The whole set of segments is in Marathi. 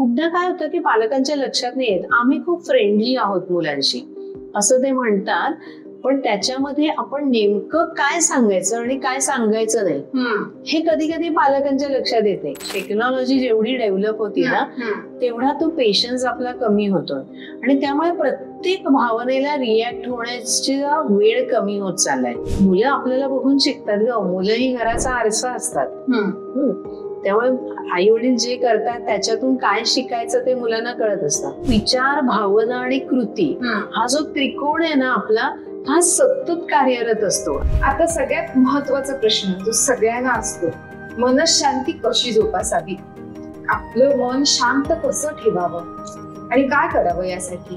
खूपदा काय होतं की पालकांच्या लक्षात नाही येत आम्ही खूप फ्रेंडली आहोत मुलांशी असं ते म्हणतात, पण त्याच्यामध्ये आपण नेमकं काय सांगायचं आणि काय सांगायचं नाही हे कधी कधी पालकांच्या लक्षात येते. टेक्नॉलॉजी जेवढी डेव्हलप होती ना तेवढा तो पेशन्स आपला कमी होतो आणि त्यामुळे प्रत्येक भावनेला रिॲक्ट होण्याचा वेळ कमी होत चाललाय. मुलं आपल्याला बघून शिकतात ग, मुलं ही घराचा आरसा असतात. त्यामुळे आई वडील जे करतात त्याच्यातून काय शिकायचं ते मुलांना कळत असतं. विचार, भावना आणि कृती हा जो त्रिकोण आहे ना आपला, हा सतत कार्यरत असतो. आता सगळ्यात महत्वाचा प्रश्न जो सगळ्यांना असतो, मनशांती कशी जोपासावी, आपलं मन शांत कसं ठेवावं आणि काय करावं यासाठी.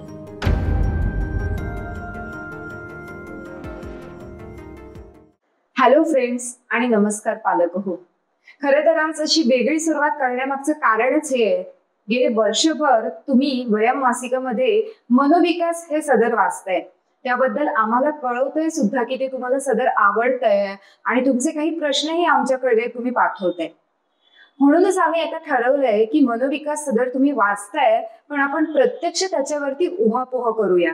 हॅलो फ्रेंड्स आणि नमस्कार पालक हो. खरं तर आज अशी वेगळी सुरुवात करण्यामागचं कारणच हे आहे, गेले वर्षभर तुम्ही वयम मासिकामध्ये मनोविकास हे सदर वाचताय. त्याबद्दल आम्हाला कळवतंय सुद्धा की ते तुम्हाला सदर आवडतंय आणि तुमचे काही प्रश्नही आमच्याकडे तुम्ही पाठवताय. म्हणूनच आम्ही आता ठरवलंय की मनोविकास सदर तुम्ही वाचताय, पण आपण प्रत्यक्ष त्याच्यावरती उहापोह करूया.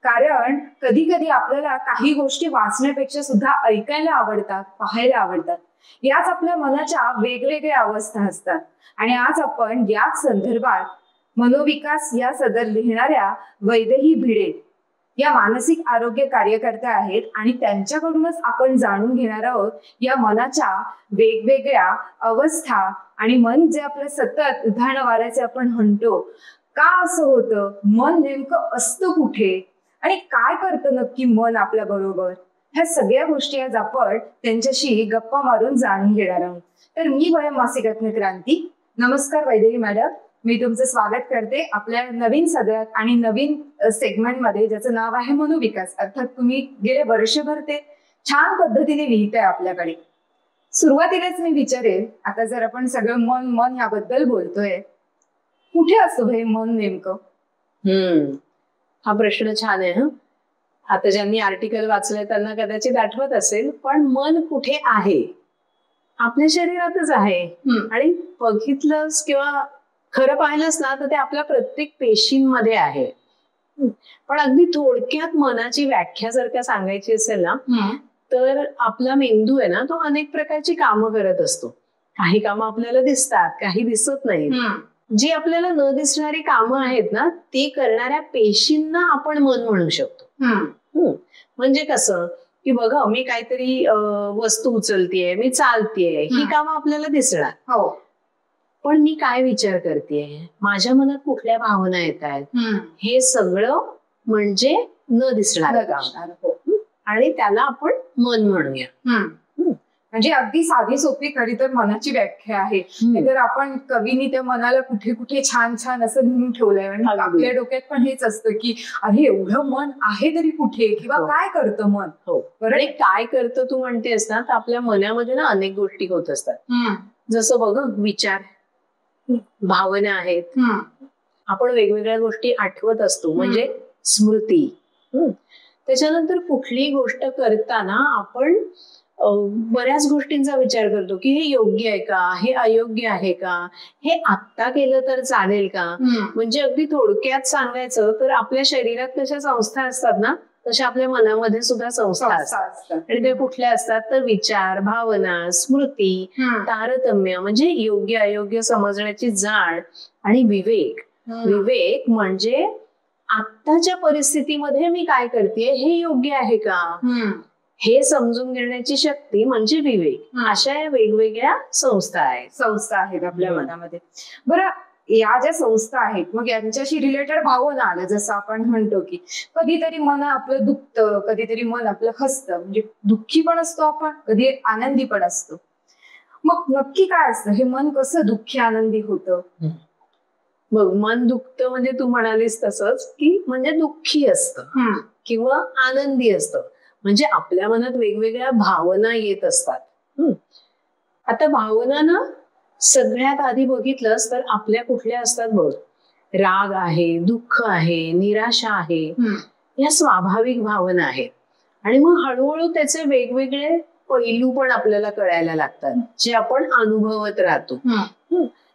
कारण कधी कधी आपल्याला काही गोष्टी वाचण्यापेक्षा सुद्धा ऐकायला आवडतात, पाहायला आवडतात. याच आपल्या मनाच्या वेगवेगळ्या अवस्था असतात आणि आज आपण याच संदर्भात मनोविकास या सदर लिहिणाऱ्या वैदेही भिडे या मानसिक आरोग्य कार्यकर्त्या आहेत आणि त्यांच्याकडूनच आपण जाणून घेणार आहोत या मनाच्या वेगवेगळ्या अवस्था आणि मन जे आपलं सतत उधाण वाऱ्याचे आपण म्हणतो, का असं होतं, मन नेमकं असतं कुठे आणि काय करतं नक्की मन आपल्या बरोबर, ह्या सगळ्या गोष्टी आज आपण त्यांच्याशी गप्पा मारून जाणून घेणार आहोत. तर मी वयम मासिकातून क्रांती. नमस्कार वैदेही मॅडम, मी तुमचं स्वागत करते आपल्या नवीन सदरात आणि नवीन सेगमेंटमध्ये ज्याचं नाव आहे मनोविकास. अर्थात तुम्ही गेले वर्षभर ते छान पद्धतीने लिहिताय आपल्याकडे. सुरुवातीलाच मी विचारेल, आता जर आपण सगळं मन मन याबद्दल बोलतोय, कुठे असतं हे मन नेमकं? हा प्रश्न छान आहे. आता ज्यांनी आर्टिकल वाचलंय त्यांना कदाचित आठवत असेल, पण मन कुठे आहे? आपल्या शरीरातच आहे. आणि बघितलंस किंवा खरं पाहिलंस ना तर ते आपल्या प्रत्येक पेशींमध्ये आहे. पण अगदी थोडक्यात मनाची व्याख्या जर का सांगायची असेल ना, तर आपला मेंदू आहे ना, तो अनेक प्रकारची कामं करत असतो. काही कामं आपल्याला दिसतात, काही दिसत नाही. जी आपल्याला न दिसणारी कामं आहेत ना, ती करणाऱ्या पेशींना आपण मन म्हणू शकतो. म्हणजे कसं की बघा, मी काहीतरी वस्तू उचलतीये, मी चालतीये, ही कामं आपल्याला दिसणार. हो, पण मी काय विचार करतेय, माझ्या मनात कुठल्या भावना येत आहेत, हे सगळं म्हणजे न दिसणार काम. आणि त्याला आपण मन म्हणूया. म्हणजे अगदी साधी सोपी खरी तर मनाची व्याख्या आहे. तर आपण कवीनी त्या मनाला कुठे कुठे छान छान असं लिहून ठेवलंय आणि आपल्या डोक्यात पण हेच असतं की अरे एवढं मन आहे तरी कुठे, किंवा काय करतं मन. बरं, काय करतं तू म्हणतेस ना, तर आपल्या मनामध्ये ना अनेक गोष्टी होत असतात. जसं बघ, विचार, भावना आहेत, आपण वेगवेगळ्या गोष्टी आठवत असतो म्हणजे स्मृती. त्याच्यानंतर कुठलीही गोष्ट करताना आपण बऱ्याच गोष्टींचा विचार करतो की हे योग्य आहे का, हे अयोग्य आहे का, हे आत्ता केलं तर चालेल का. म्हणजे अगदी थोडक्यात सांगायचं तर आपल्या शरीरात कशा संस्था असतात ना, तशा आपल्या मनामध्ये सुद्धा संस्था असतात. आणि ते कुठल्या असतात तर विचार, भावना, स्मृती, तारतम्य म्हणजे योग्य अयोग्य समजण्याची जाण आणि विवेक. विवेक म्हणजे आत्ताच्या परिस्थितीमध्ये मी काय करते, हे योग्य आहे का, हे समजून घेण्याची शक्ती म्हणजे विवेक. अशा या वेगवेगळ्या संस्था आहेत आपल्या मनामध्ये. बरं, या ज्या संस्था आहेत मग यांच्याशी रिलेटेड भावना आलं, जसं आपण म्हणतो की कधीतरी मन आपलं दुखतं, कधीतरी मन आपलं हसतं, म्हणजे दुःखी पण असतो आपण, कधी आनंदी पण असतो. मग नक्की काय असतं हे मन, कसं दुःखी आनंदी होतं? मग मन दुखतं म्हणजे तू म्हणालीस तसंच की म्हणजे दुःखी असतं किंवा आनंदी असतं. म्हणजे आपल्या मनात वेगवेगळ्या भावना येत असतात. आता भावना ना सगळ्यात आधी बघितलंस तर आपल्या कुठल्या असतात बघ, राग आहे, दुःख आहे, निराशा आहे, या स्वाभाविक भावना आहेत. आणि मग हळूहळू त्याचे वेगवेगळे पैलू पण आपल्याला कळायला लागतात जे आपण अनुभवत राहतो.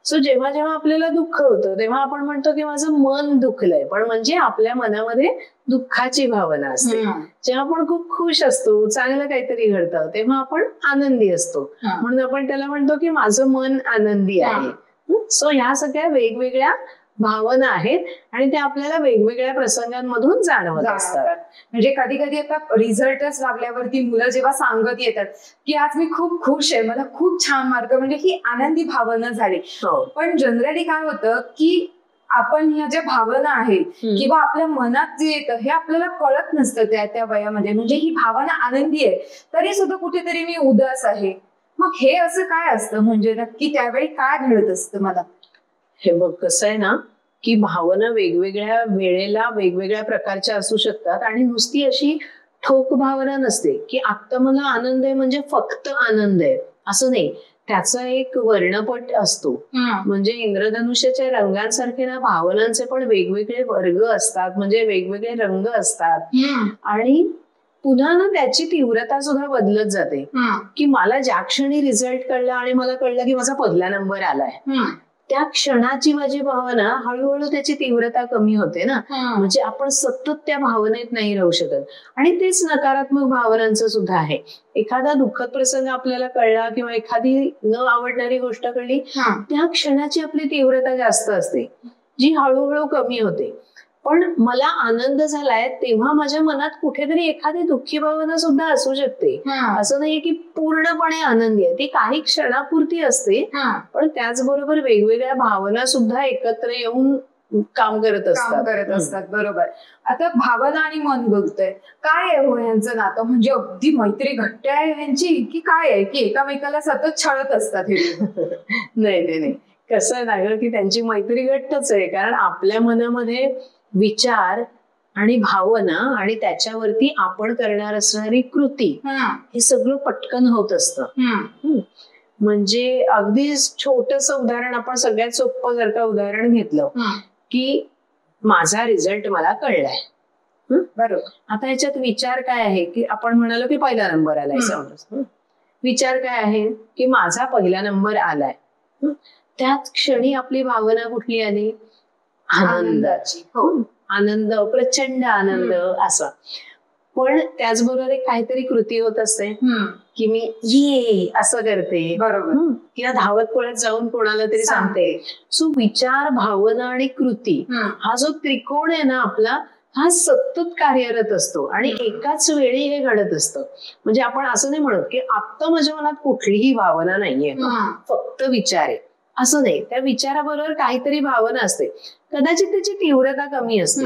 सो जेव्हा जेव्हा आपल्याला दुःख होतं तेव्हा आपण म्हणतो की माझं मन दुखलंय, पण म्हणजे आपल्या मनामध्ये दुःखाची भावना असते. जेव्हा आपण खूप खुश असतो, चांगलं काहीतरी घडतं, तेव्हा आपण आनंदी असतो, म्हणून आपण त्याला म्हणतो की माझं मन आनंदी आहे. सो ह्या सगळ्या वेगवेगळ्या भावना आहेत आणि त्या आपल्याला वेगवेगळ्या प्रसंगांमधून जाणवत असतात. म्हणजे कधी कधी आता रिझल्टच लागल्यावरती मुलं जेव्हा सांगत येतात की आज मी खूप खुश आहे, मला खूप छान मार्क, म्हणजे ही आनंदी भावना झाली. पण जनरली काय होतं की आपण ह्या ज्या भावना आहेत किंवा आपल्या मनात जे येतं हे आपल्याला कळत नसतं त्या वयामध्ये. म्हणजे ही भावना आनंदी आहे तरी सुद्धा कुठेतरी मी उदास आहे. मग हे असं काय असतं, म्हणजे नक्की त्यावेळी काय घडत असतं मला? हे बघ, कसं आहे ना की भावना वेगवेगळ्या वेळेला वेगवेगळ्या प्रकारच्या असू शकतात आणि नुसती अशी ठोक भावना नसते की आता मला आनंद आहे म्हणजे फक्त आनंद आहे, असं नाही. त्याचा एक वर्णपट असतो. म्हणजे इंद्रधनुष्याच्या रंगांसारखे ना भावनांचे पण वेगवेगळे वर्ग असतात, म्हणजे वेगवेगळे रंग असतात. आणि पुन्हा ना त्याची तीव्रता सुद्धा बदलत जाते. की मला ज्या क्षणी रिझल्ट कळला आणि मला कळलं की माझा पहिला नंबर आलाय, त्या क्षणाची माझी भावना हळूहळू त्याची तीव्रता कमी होते ना. म्हणजे आपण सतत त्या भावनेत नाही राहू शकत. आणि तेच नकारात्मक भावनांचं सुद्धा आहे. एखादा दुःखद प्रसंग आपल्याला कळला किंवा एखादी न आवडणारी गोष्ट कळली, त्या क्षणाची आपली तीव्रता जास्त असते, जी हळूहळू कमी होते. पण मला आनंद झालाय तेव्हा माझ्या मनात कुठेतरी एखादी दुःखी भावना सुद्धा असू शकते. असं नाही की पूर्णपणे आनंदी आहे, ती काही क्षणापुरती असते. पण त्याचबरोबर वेगवेगळ्या भावना सुद्धा एकत्र येऊन काम करत असतात. बरोबर. आता भावना आणि मन बघतोय, काय आहे हो यांचं नातं? म्हणजे अगदी मैत्री घट्ट आहे यांची की काय आहे की एकामेकाला सतत छळत असतात हे? नाही, कसं आहे ना ग की त्यांची मैत्री घट्टच आहे, कारण आपल्या मनामध्ये विचार आणि भावना आणि त्याच्यावरती आपण करणार असणारी कृती हे सगळं पटकन होत असतं. म्हणजे अगदी छोटस उदाहरण, आपण सगळ्यात सोपं जर का उदाहरण घेतलं की माझा रिझल्ट मला कळलाय, बरोबर. आता ह्याच्यात विचार काय आहे की आपण म्हणालो की पहिला नंबर आलाय, समज विचार काय आहे की माझा पहिला नंबर आलाय. त्याच क्षणी आपली भावना कुठली आली? आनंदाची. आनंद, प्रचंड आनंद असा. पण त्याचबरोबर एक काहीतरी कृती होत असते की मी ये असं करते, बरोबर, किंवा धावत पळत जाऊन कोणाला तरी सांगते. सो विचार, भावना आणि कृती हा जो त्रिकोण आहे ना आपला, हा सतत कार्यरत असतो आणि एकाच वेळी हे घडत असतं. म्हणजे आपण असं नाही म्हणत की आता माझ्या मनात कुठलीही भावना नाहीये, फक्त विचार आहे, असं नाही. त्या विचाराबरोबर काहीतरी भावना असते, कदाचित त्याची तीव्रता कमी असते.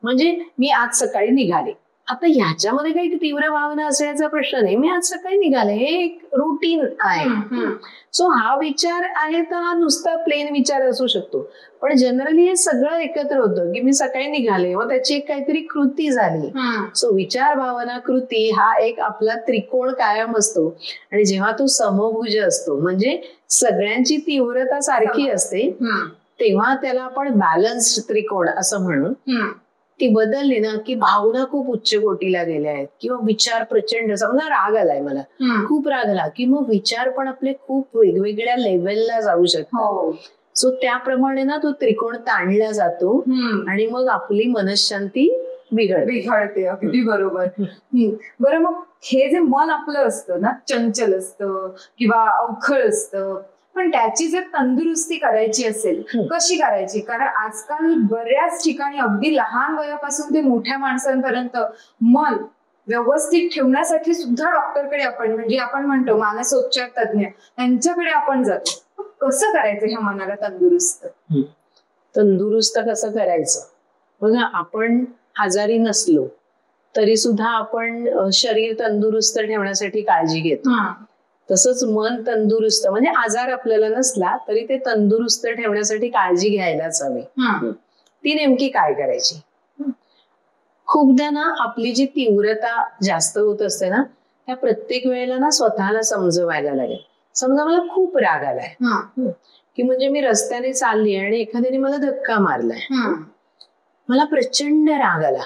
म्हणजे मी आज सकाळी निघाले, आता ह्याच्यामध्ये काही तीव्र भावना असण्याचा प्रश्न नाही. मी आज सकाळी निघाले, हे एक रुटीन आहे. सो हा विचार आहे तर हा नुसता प्लेन विचार असू शकतो. पण जनरली हे सगळं एकत्र होतं की मी सकाळी निघाले, मग त्याची एक काहीतरी कृती झाली. सो विचार, भावना, कृती हा एक आपला त्रिकोण कायम असतो. आणि जेव्हा तो समभुज असतो, म्हणजे सगळ्यांची तीव्रता सारखी असते, तेव्हा त्याला आपण बॅलन्स त्रिकोण असं म्हणू. ती बदलली ना की भावना खूप उच्च कोटीला गेल्या आहेत, किंवा विचार प्रचंड, समजा राग आलाय मला, खूप राग आला की मग विचार पण आपले खूप वेगवेगळ्या लेवलला जाऊ शकतात. सो त्याप्रमाणे ना तो त्रिकोण ताणला जातो आणि मग आपली मनःशांती बिघडते. अगदी बरोबर. बरं, मग हे जे मन आपलं असतं ना, चंचल असतं किंवा अवखळ असतं, पण त्याची जर तंदुरुस्ती करायची असेल, कशी करायची? कारण आजकाल बऱ्याच ठिकाणी अगदी लहान वयापासून ते मोठ्या माणसांपर्यंत मन व्यवस्थित ठेवण्यासाठी सुद्धा डॉक्टरकडे आपण, म्हणजे आपण म्हणतो मानसोपचार तज्ञ, त्यांच्याकडे आपण जातो. कसं करायचं ह्या मनाला तंदुरुस्त कसं करायचं? बघा, आपण आजारी नसलो तरी सुद्धा आपण शरीर तंदुरुस्त ठेवण्यासाठी काळजी घेतो. तसंच मन तंदुरुस्त, म्हणजे आजार आपल्याला नसला तरी ते तंदुरुस्त ठेवण्यासाठी काळजी घ्यायलाच हवी. ती नेमकी काय करायची? खूपदा ना आपली जी तीव्रता जास्त होत असते ना, त्या प्रत्येक वेळेला ना स्वतःला समजवायला लागेल. समजा मला खूप राग आलाय, की म्हणजे मी रस्त्याने चालली आणि एखाद्याने मला धक्का मारलाय, मला प्रचंड राग आला,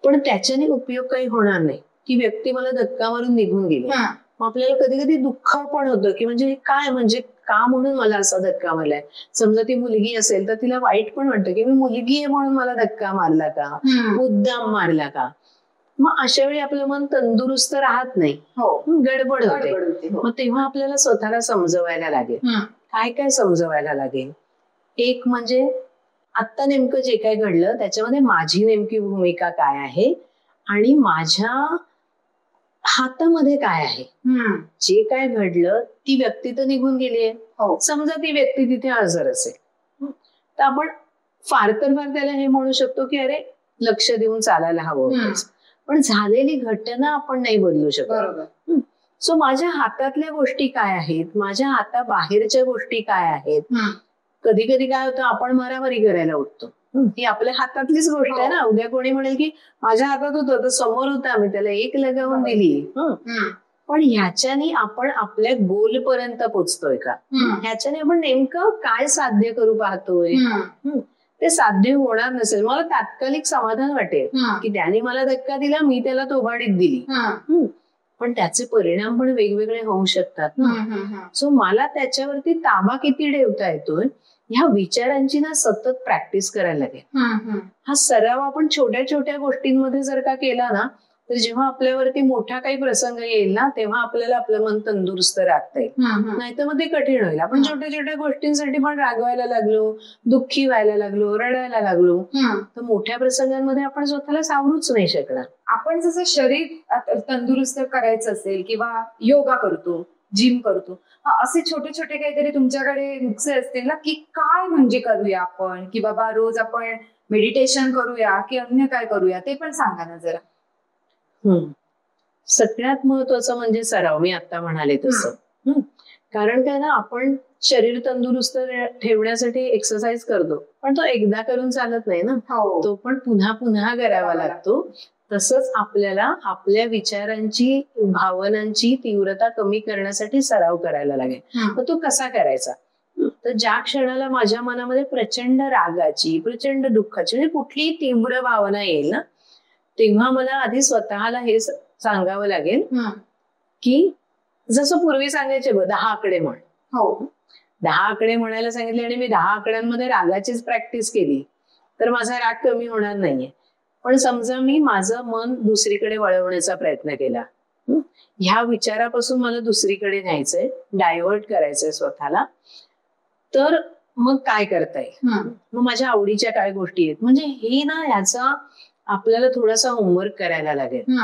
पण त्याच्याने उपयोग काही होणार नाही. ती व्यक्ती मला धक्का मारून निघून गेली. मग आपल्याला कधी कधी दुःख पण होतं की म्हणजे काय, म्हणजे का म्हणून मला असा धक्का मारलाय. समजा ती मुलगी असेल तर तिला वाईट पण वाटतं की मी मुलगी आहे म्हणून मला धक्का मारला का, मुद्दाम मारला का. मग अशा वेळी आपलं मन तंदुरुस्त राहत नाही, गडबड होते. मग तेव्हा आपल्याला स्वतःला समजवायला लागेल. काय काय समजवायला लागेल? एक म्हणजे आता नेमकं जे काय घडलं त्याच्यामध्ये माझी नेमकी भूमिका काय आहे आणि माझ्या हातामध्ये काय आहे. जे काय घडलं ती व्यक्ती तर निघून गेली आहे. समजा ती व्यक्ती तिथे हजर असेल तर आपण फार त्याला हे म्हणू शकतो की अरे लक्ष देऊन चालायला हवं. पण झालेली घटना आपण नाही बदलू शकत. सो माझ्या हातातल्या गोष्टी काय आहेत, माझ्या हाताबाहेरच्या गोष्टी काय आहेत. कधी कधी काय होतं, आपण मारामारी करायला उठतो. ही आपल्या हातातलीच गोष्ट आहे ना. उद्या कोणी म्हणेल की माझ्या हातात होतं तर समोर होतं, आम्ही त्याला एक लगावून दिली. पण ह्याच्याने आपण आपल्या गोल पर्यंत पोचतोय का, ह्याच्याने आपण नेमकं काय साध्य करू पाहतोय. ते साध्य होणार नसेल, मला तात्कालिक समाधान वाटेल की त्याने मला धक्का दिला, मी त्याला तोबाडीत दिली. पण त्याचे परिणाम पण वेगवेगळे होऊ शकतात ना. सो मला त्याच्यावरती ताबा किती ठेवता येतोय ह्या विचारांची ना सतत प्रॅक्टिस करायला लागेल. हा सराव आपण छोट्या छोट्या गोष्टींमध्ये जर का केला ना तर जेव्हा आपल्यावरती मोठा काही प्रसंग येईल ना तेव्हा आपल्याला आपलं मन तंदुरुस्त राखता येईल. नाहीतर मग ते कठीण होईल. आपण छोट्या छोट्या गोष्टींसाठी पण रागवायला लागलो, दुःखी व्हायला लागलो, रडायला लागलो तर मोठ्या प्रसंगांमध्ये आपण स्वतःला सावरूच नाही शकणार. आपण जसं शरीर तंदुरुस्त करायचं असेल किंवा योगा करतो, जिम करतो, असे छोटे छोटे काहीतरी तुमच्याकडे नुकसे असतील ना की काय म्हणजे करूया आपण, की बाबा रोज आपण मेडिटेशन करूया की अन्य काय करूया, ते पण सांगा ना जरा. सगळ्यात महत्वाचं म्हणजे सराव. मी आता म्हणाले तसं. कारण काय ना, आपण शरीर तंदुरुस्त ठेवण्यासाठी एक्सरसाइज करतो पण तो एकदा करून चालत नाही ना. तो पण पुन्हा पुन्हा करावा लागतो. तसंच आपल्याला आपल्या विचारांची, भावनांची तीव्रता कमी करण्यासाठी सराव करायला लागेल. मग तो कसा करायचा? तर ज्या क्षणाला माझ्या मनामध्ये प्रचंड रागाची, प्रचंड दुःखाची म्हणजे कुठलीही तीव्र भावना येईल ना तेव्हा मला आधी स्वतःला हे सांगावं लागेल की जसं पूर्वी सांगायचे 10 आकडे म्हण. 10 आकडे म्हणायला सांगितले आणि मी 10 आकड्यांमध्ये रागाचीच प्रॅक्टिस केली तर माझा राग कमी होणार नाहीये. पण समजा मी माझं मन दुसरीकडे वळवण्याचा प्रयत्न केला, ह्या विचारापासून मला दुसरीकडे न्यायचंय, डायव्हर्ट करायचंय स्वतःला, तर मग काय करता येईल? मग माझ्या आवडीच्या काय गोष्टी आहेत. म्हणजे हे ना ह्याचा आपल्याला थोडासा होमवर्क करायला लागेल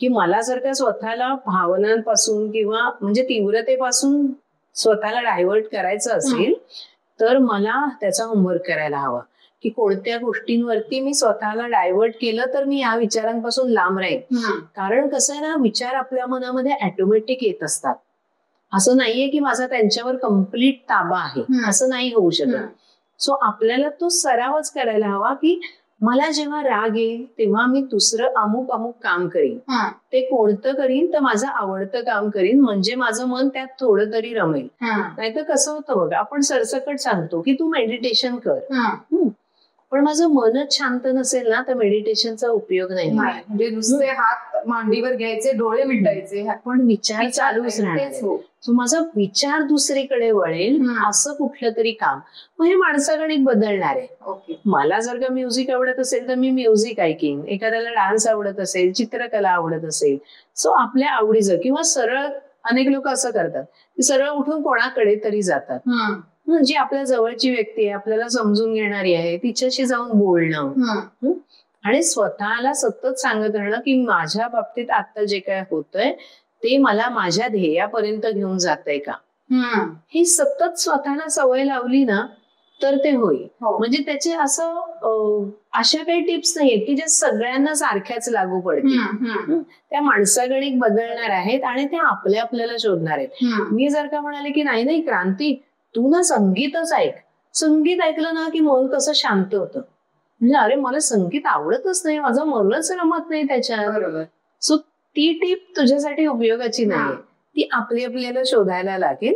की मला जर का स्वतःला भावनांपासून किंवा म्हणजे तीव्रतेपासून स्वतःला डायव्हर्ट करायचं असेल तर मला त्याचा होमवर्क करायला हवा की कोणत्या गोष्टींवरती मी स्वतःला डायव्हर्ट केलं तर मी या विचारांपासून लांब राहील. कारण कसं आहे ना, विचार आपल्या मनामध्ये ऑटोमॅटिक येत असतात. असं नाहीये की माझा त्यांच्यावर कम्प्लीट ताबा आहे, असं नाही होऊ शकत. सो आपल्याला तो सरावच करायला हवा की मला जेव्हा राग येईल तेव्हा मी दुसरं अमुक अमुक काम करीन. ते कोणतं करीन तर माझं आवडतं काम करीन, म्हणजे माझं मन त्यात थोडं तरी रमेल. नाहीतर कसं होतं बघा, आपण सरसकट सांगतो की तू मेडिटेशन कर, पण माझं मनच शांत नसेल ना तर मेडिटेशनचा उपयोग नाही. म्हणजे नुसते हात मांडीवर घ्यायचे, डोळे मिटायचे, पण विचार चालूच राहणार. माझा विचार दुसरीकडे वळेल असं कुठलं तरी काम. मग हे माणसागणिक बदलणार आहे. मला जर का म्युझिक आवडत असेल तर मी म्युझिक ऐकीन, एखाद्याला डान्स आवडत असेल, चित्रकला आवडत असेल, सो आपल्या आवडीचं. किंवा सरळ अनेक लोक असं करतात की सरळ उठून कोणाकडे तरी जातात, जी आपल्या जवळची व्यक्ती आहे, आपल्याला समजून घेणारी आहे, तिच्याशी जाऊन बोलणं आणि स्वतःला सतत सांगत राहणं की माझ्या बाबतीत आता जे काय होतंय ते मला माझ्या ध्येयापर्यंत घेऊन जातंय का. ही सतत स्वतःला सवय लावली ना तर ते होईल. म्हणजे त्याचे असं अशा काही टिप्स नाहीयेत की ज्या सगळ्यांना सारख्याच लागू पडतील. त्या माणसागणिक बदलणार आहेत आणि त्या आपल्याला शोधणार आहेत. मी जर का म्हणाले की नाही क्रांती, तू ना संगीतच ऐक, संगीत ऐकलं ना की मन कसं शांत होतं. म्हणजे अरे मला संगीत आवडतच नाही, माझं मनच रमत नाही त्याच्यात. सो ती टीप तुझ्यासाठी उपयोगाची नाही. ती आपल्याला शोधायला लागेल,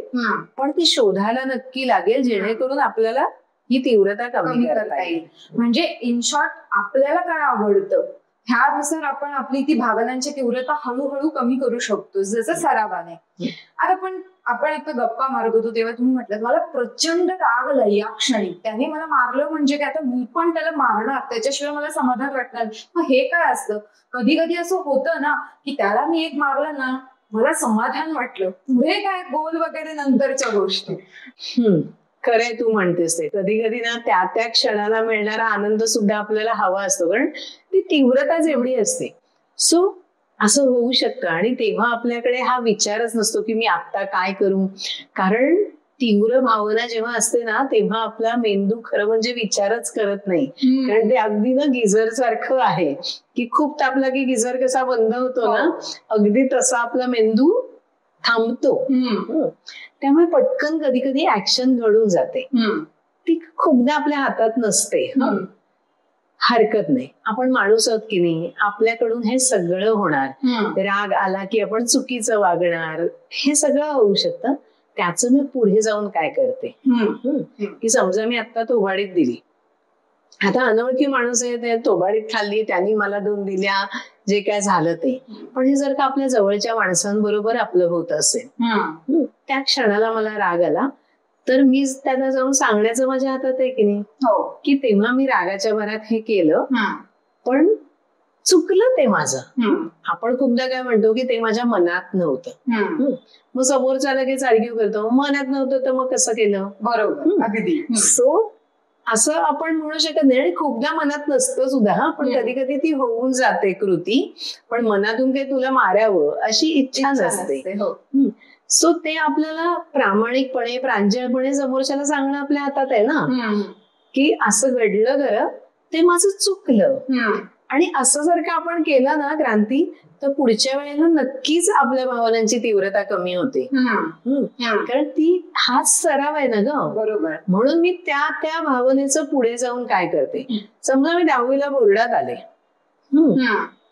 पण ती शोधायला नक्की लागेल जेणेकरून आपल्याला ही तीव्रता कमी करता येईल. म्हणजे इन शॉर्ट आपल्याला काय आवडतं ह्यानुसार आपण आपली ती भावनांची तीव्रता हळूहळू कमी करू शकतो जसं सरावाने. आता पण आपण आता गप्पा मारत होतो तेव्हा तुम्ही म्हटलं मला प्रचंड राग आला या क्षणी, त्याने मला मारलं म्हणजे काय, आता मी पण त्याला मारणार, त्याच्याशिवाय मला समाधान वाटणार. मग हे काय असतं, कधी कधी असं होतं ना की त्याला मी एक मारलं ना, मला समाधान वाटलं, पुढे काय गोल वगैरे नंतरच्या गोष्टी. खरंय तू म्हणतेस ते, कधी कधी ना त्या त्या क्षणाला मिळणारा आनंद सुद्धा आपल्याला हवा असतो, कारण ती तीव्रताच एवढी असते. सो असं होऊ शकतं आणि तेव्हा आपल्याकडे हा विचारच नसतो की मी आता काय करू, कारण तीव्र भावना जेव्हा असते ना तेव्हा आपला मेंदू खरं म्हणजे विचारच करत नाही. कारण ते अगदी ना गिझर सारखं आहे की खूप तापला की गिझर कसा बंद होतो ना, अगदी तसा आपला मेंदू थांबतो. त्यामुळे पटकन कधी कधी ऍक्शन घडून जाते, ती खूपदा आपल्या हातात नसते. हरकत नाही, आपण माणूस आहोत की नाही, आपल्याकडून हे सगळं होणार. राग आला की आपण चुकीचं वागणार, हे सगळं होऊ शकतं. त्याचं मी पुढे जाऊन काय करते की समजा मी आता तोबाडीत दिली, आता अनोळखी माणूस आहे, ते तोबाडीत खाल्ली, त्यांनी मला 2 दिल्या, जे काय झालं ते. पण हे जर का आपल्या जवळच्या माणसांबरोबर आपलं होत असेल, त्या क्षणाला मला राग आला तर मी त्यांना जाऊन सांगण्याचं माझ्या हातात आहे की नाही, की तेव्हा मी रागाच्या भरात हे केलं, पण चुकलं ते माझं. आपण खूपदा काय म्हणतो की ते माझ्या मनात नव्हतं. मग समोरच्या लगेच आर्ग्यू करतो, मनात नव्हतं तर मग कसं केलं. बरोबर, अगदी. सो असं आपण म्हणू शकत नाही, आणि खूपदा मनात नसतं सुद्धा, पण कधी कधी ती होऊन जाते कृती, पण मनातून काही तुला मारावं अशी इच्छा नसते. सो ते आपल्याला प्रामाणिकपणे प्रांजळपणे समोरच्याला सांगणं आपल्या हातात आहे ना, की असं घडलं खरं, ते माझं चुकलं. आणि असं जर का आपण केलं ना क्रांती, तर पुढच्या वेळेला नक्कीच आपल्या भावनांची तीव्रता कमी होते. कारण ती हाच सराव आहे ना ग. बरोबर. म्हणून मी त्या त्या भावनेचं पुढे जाऊन काय करते, समजा मी 10वीला बोर्डात आले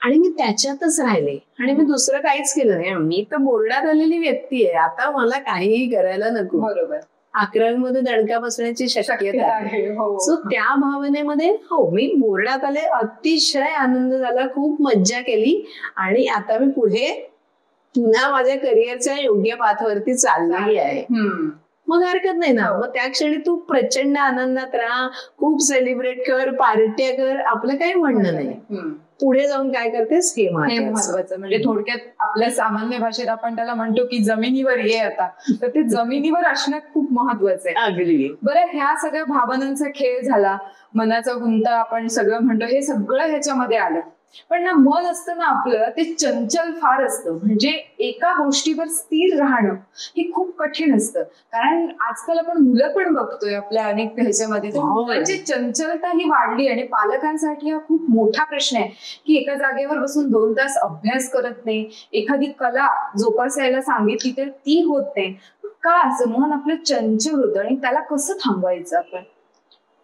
आणि मी त्याच्यातच राहिले आणि मी दुसरं काहीच केलं नाही, मी तर बोर्डात आलेली व्यक्ती आहे, आता मला काहीही करायला नको. बरोबर. 11वी मध्ये दणका बसण्याची शक्यता आहे. सो त्या भावनेमध्ये मी बोर्डात आले, अतिशय आनंद झाला, खूप मज्जा केली आणि आता मी पुढे पुन्हा माझ्या करिअरच्या योग्य पाथवरती चाललेली आहे. मग हरकत नाही ना, मग त्या क्षणी तू प्रचंड आनंदात राहा, खूप सेलिब्रेट कर, पार्ट्या कर, आपलं काही म्हणणं नाही. पुढे जाऊन काय करतेस हे महत्वाचं. म्हणजे थोडक्यात आपल्या सामान्य भाषेत आपण त्याला म्हणतो की जमिनीवर ये आता, तर ते जमिनीवर असणं खूप महत्वाचं आहे. अगदी. बरं, ह्या सगळ्या भावनांचा खेळ झाला, मनाचा गुंता आपण सगळं म्हणतो, हे सगळं ह्याच्यामध्ये आलं. पण ना मन असतं ना आपलं, ते चंचल फार असतं. म्हणजे एका गोष्टीवर स्थिर राहणं हे खूप कठीण असतं. कारण आजकाल आपण मुलं पण बघतोय आपल्या अनेक ह्याच्यामध्ये, मुलांची चंचलता ही वाढली आणि पालकांसाठी हा खूप मोठा प्रश्न आहे की एका जागेवर बसून 2 तास अभ्यास करत नाही, एखादी कला जोपासायला सांगितली तर ती होत नाही. का असं मन आपलं चंचल होतं आणि त्याला कसं थांबवायचं आपण?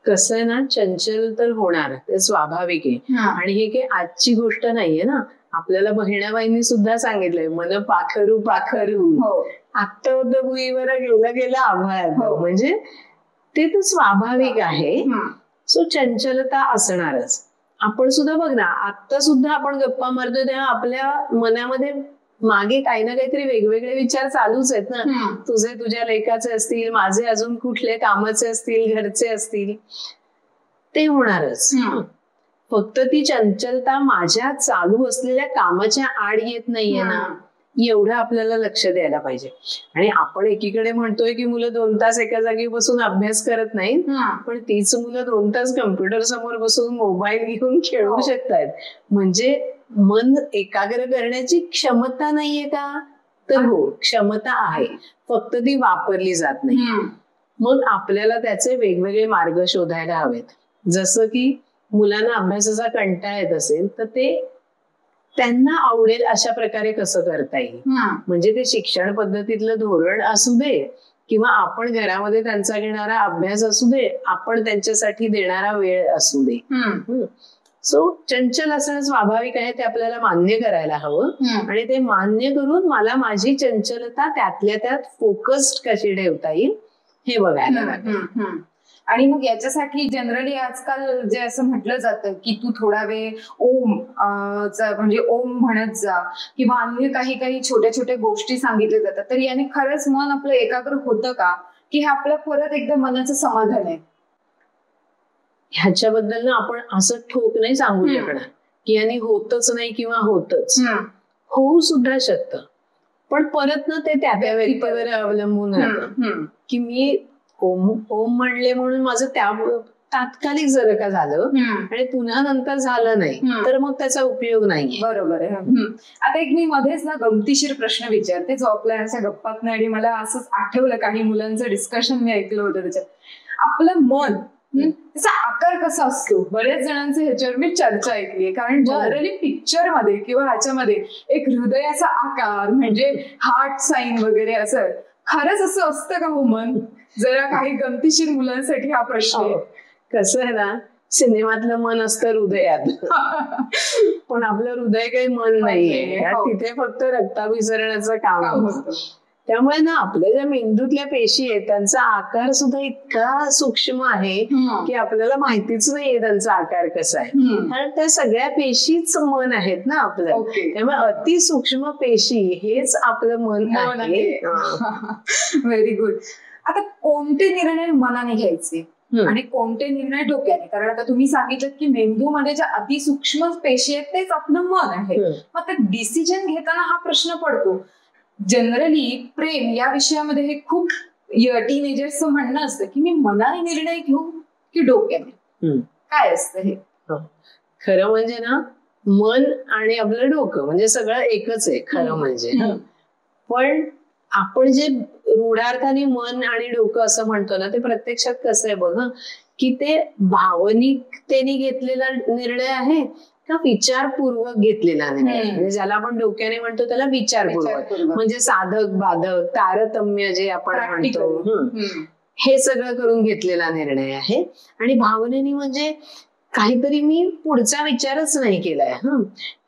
कसं आहे ना, चंचल तर होणार, ते स्वाभाविक आहे. आणि हे काही आजची गोष्ट नाहीये ना, आपल्याला बहिणाबाईंनी सुद्धा सांगितलंय, मन पाखरू पाखरू आत्ता होतं भुईवर गेलं गेलं आभाळात. म्हणजे ते तर स्वाभाविक आहे. सो चंचलता असणारच. आपण सुद्धा बघ ना, आता सुद्धा आपण गप्पा मारतोय तेव्हा आपल्या मनामध्ये मागे काही ना काहीतरी वेगवेगळे विचार चालूच आहेत ना. तुझे तुझ्या लेखाचे असतील, माझे अजून कुठले कामाचे असतील, घरचे असतील, ते होणारच. फक्त ती चंचलता माझ्या चालू असलेल्या कामाच्या आड येत नाहीये ना, एवढं आपल्याला लक्ष द्यायला पाहिजे. आणि आपण एकीकडे म्हणतोय की मुलं 2 तास एका जागी बसून अभ्यास करत नाहीत, पण तीच मुलं 2 तास कम्प्युटर समोर बसून मोबाईल घेऊन खेळू शकतात. म्हणजे मन एकाग्र करण्याची क्षमता नाहीये का? तर हो, क्षमता आहे, फक्त ती वापरली जात नाही. मग आपल्याला त्याचे वेगवेगळे मार्ग शोधायला हवेत. जसं की मुलांना अभ्यासाचा कंटाळा येत असेल तर ते त्यांना आवडेल अशा प्रकारे कसं करता येईल. म्हणजे ते शिक्षण पद्धतीतलं धोरण असू दे किंवा आपण घरामध्ये त्यांचा घेणारा अभ्यास असू दे, आपण त्यांच्यासाठी देणारा वेळ असू दे. सो चंचल असणं स्वाभाविक आहे, ते आपल्याला मान्य करायला हवं. आणि ते मान्य करून मला माझी चंचलता त्यातल्या त्यात फोकस्ड कशी ठेवता येईल हे बघायला लागेल. आणि मग याच्यासाठी जनरली आजकाल जे असं म्हटलं जातं की तू थोडा वेळ ओम म्हणजे ओम म्हणत जा किंवा अन्य काही काही छोट्या छोट्या गोष्टी सांगितल्या जातात, तर याने खरंच मन आपलं एकाग्र होतं का, की हे आपलं परत एकदा मनाचं समाधान आहे? ह्याच्याबद्दल ना आपण असं ठोक नाही सांगू शकणार की याने होतच नाही किंवा होतच, होऊ सुद्धा शकतं, पण परत ना ते त्या व्यक्तीवर अवलंबून राहतं की मी ओम ओम म्हणले म्हणून माझं त्या तात्कालिक जर का झालं आणि पुन्हा नंतर झालं नाही तर मग त्याचा उपयोग नाही. बरोबर आहे. आता एक मी मध्येच ना गमतीशीर प्रश्न विचारते जो आपल्या अशा गप्पात नाही, आणि मला असंच आठवलं काही मुलांचं डिस्कशन मी ऐकलं होतं त्याच्यात. आपलं मन त्याचा आकार कसा असतो? बऱ्याच जणांचे ह्याच्यावर मी चर्चा ऐकली, कारण जनरली पिक्चर मध्ये किंवा ह्याच्यामध्ये एक हृदयाचा आकार म्हणजे हार्ट साईन वगैरे असं, खरंच असं असतं का हो मन? जरा काही गमतीशीर मुलांसाठी हा प्रश्न आहे. कसं आहे ना, सिनेमातलं मन असतं हृदयात पण आपलं हृदय काही मन नाहीये, तिथे फक्त रक्ताभिसरणाचं काम होतं. त्यामुळे ना आपल्या ज्या मेंदूतल्या पेशी आहेत त्यांचा आकार सुद्धा इतका सूक्ष्म आहे की आपल्याला माहितीच नाहीये त्यांचा आकार कसा आहे, कारण त्या सगळ्या पेशीच मन आहेत ना आपलं. त्यामुळे अतिसूक्ष्म पेशी हेच आपलं मन आहे. Very good. आता कोणते निर्णय मनाने घ्यायचे आणि कोणते निर्णय डोक्याने? कारण आता तुम्ही सांगितलं की मेंदूमध्ये ज्या अतिसूक्ष्म पेशी आहेत तेच आपलं मन आहे. मग ते डिसिजन घेताना हा प्रश्न पडतो. जनरली प्रेम या विषयामध्ये हे खूप टीनेजर्सचं म्हणणं असतं की मी मनाने निर्णय घेऊ की डोक्याने, काय असतं हे? खरं म्हणजे ना, मन आणि आपलं डोकं म्हणजे सगळं एकच आहे खरं म्हणजे. पण आपण जे रूढार्थाने मन आणि डोकं असं म्हणतो ना, ते प्रत्यक्षात कसं आहे बघ की ते भावनिकतेने घेतलेला निर्णय आहे का विचारपूर्वक घेतलेला निर्णय. म्हणजे ज्याला आपण डोक्याने म्हणतो त्याला विचारपूर्वक, म्हणजे साधक बाधक तारतम्य जे आपण म्हणतो हे सगळं करून घेतलेला निर्णय आहे. आणि भावनेने म्हणजे काहीतरी मी पुढचा विचारच नाही केलाय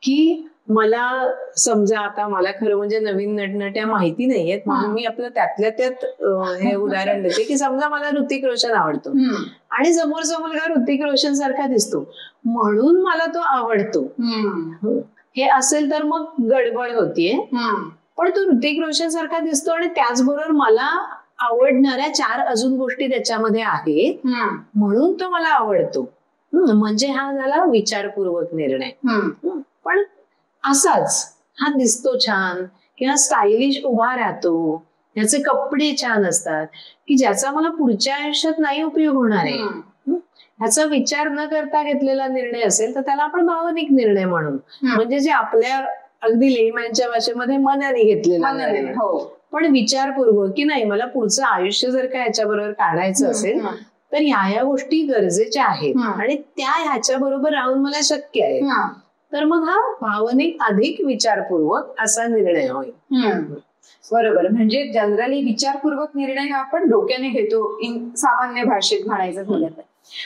की मला समजा आता मला खरं म्हणजे नवीन नटनट्या माहिती नाहीयेत म्हणून मी आपलं त्यातल्या त्यात हे उदाहरण देते की समजा मला ऋतिक रोशन आवडतो आणि समोरचा मुलगा ऋतिक रोशन सारखा दिसतो म्हणून मला तो आवडतो, हे असेल तर मग गडबड होतीये. पण तो ऋतिक रोशन सारखा दिसतो आणि त्याचबरोबर मला आवडणाऱ्या 4 अजून गोष्टी त्याच्यामध्ये आहेत म्हणून तो मला आवडतो, म्हणजे हा झाला विचारपूर्वक निर्णय. पण असाच हा दिसतो छान किंवा स्टायलिश उभा राहतो, त्याचे कपडे छान असतात की ज्याचा मला पुढच्या आयुष्यात नाही उपयोग होणार आहे, ह्याचा विचार न करता घेतलेला निर्णय असेल तर त्याला आपण भावनिक निर्णय म्हणू. म्हणजे जे आपल्या अगदी लेमॅनच्या भाषेमध्ये मनाने घेतलेला निर्णय, पण विचारपूर्वक की नाही मला पुढचं आयुष्य जर का ह्याच्याबरोबर काढायचं असेल तर ह्या गोष्टी गरजेच्या आहेत आणि त्या ह्याच्या बरोबर राहून मला शक्य आहे, तर मग हा भावनिक अधिक विचारपूर्वक असा निर्णय होईल. बरोबर. म्हणजे जनरली विचारपूर्वक निर्णय हा आपण डोक्याने घेतो सामान्य भाषेत म्हणायचं झालं तर.